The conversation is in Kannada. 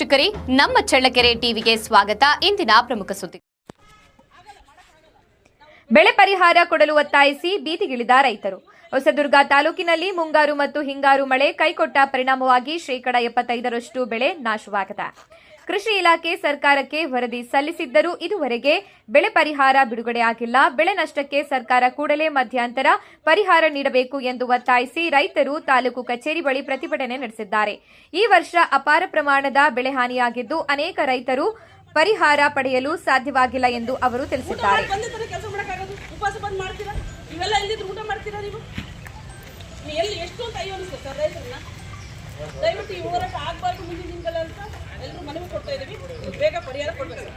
ವೀಕ್ಷಕರೇ, ನಮ್ಮ ಚಳ್ಳಕೆರೆ ಟಿವಿಗೆ ಸ್ವಾಗತ. ಇಂದಿನ ಪ್ರಮುಖ ಸುದ್ದಿ. ಬೆಳೆ ಪರಿಹಾರ ಕೊಡಲು ಒತ್ತಾಯಿಸಿ ಬೀದಿಗಿಳಿದ ರೈತರು. ಹೊಸದುರ್ಗ ತಾಲೂಕಿನಲ್ಲಿ ಮುಂಗಾರು ಮತ್ತು ಹಿಂಗಾರು ಮಳೆ ಕೈಕೊಟ್ಟ ಪರಿಣಾಮವಾಗಿ 75% ಬೆಳೆ ನಾಶವಾಗಿದೆ. ಕೃಷಿ ಇಲಾಖೆ ಸರ್ಕಾರಕ್ಕೆ ವರದಿ ಸಲ್ಲಿಸಿದ್ದರೂ ಇದುವರೆಗೆ ಬೆಳೆ ಪರಿಹಾರ ಬಿಡುಗಡೆಯಾಗಿಲ್ಲ. ಬೆಳೆ ನಷ್ಟಕ್ಕೆ ಸರ್ಕಾರ ಕೂಡಲೇ ಮಧ್ಯಂತರ ಪರಿಹಾರ ನೀಡಬೇಕು ಎಂದು ಒತ್ತಾಯಿಸಿ ರೈತರು ತಾಲೂಕು ಕಚೇರಿ ಬಳಿ ಪ್ರತಿಭಟನೆ ನಡೆಸಿದ್ದಾರೆ. ಈ ವರ್ಷ ಅಪಾರ ಪ್ರಮಾಣದ ಬೆಳೆ ಹಾನಿಯಾಗಿದ್ದು ಅನೇಕ ರೈತರು ಪರಿಹಾರ ಪಡೆಯಲು ಸಾಧ್ಯವಾಗಿಲ್ಲ ಎಂದು ಅವರು ತಿಳಿಸಿದ್ದಾರೆ. ದಯವಿಟ್ಟು ಈ ಹೋರಾಟ ಆಗಬಾರ್ದು ಮುಂದಿನ ದಿನಗಳಲ್ಲಿ ಅಂತ ಎಲ್ಲರೂ ಮನವಿ ಕೊಡ್ತಾ ಇದ್ದೀವಿ. ಬೇಗ ಪರಿಹಾರ ಕೊಡಬೇಕು.